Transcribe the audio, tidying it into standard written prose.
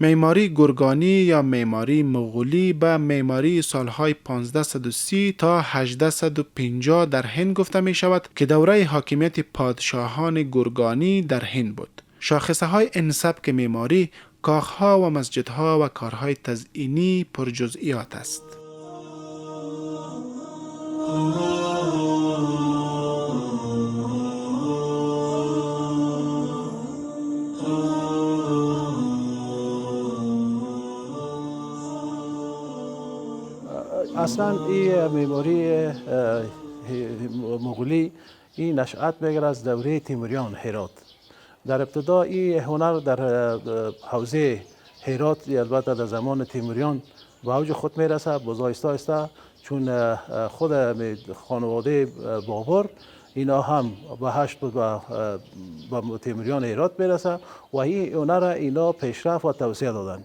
معماری گرگانی یا معماری مغولی به معماری سالهای 1530 تا 1850 در هند گفته می شود که دوره حاکمیت پادشاهان گرگانی در هند بود. شاخصه های این سبک معماری کاخها و مسجدها و کارهای تزئینی پر جزئیات است. اصلا این معماری مغولی این نشأت میگیرد از دوره تیموریان هرات. در ابتدا این هنر در حوزه هرات البته در زمان تیموریان به اوج خود میرسه، باز آهسته آهسته چون خود خانواده بابر اینا هم به هشت به تیموریان هرات میرسه و این هنر اینا پیشرفت و توسعه دادن.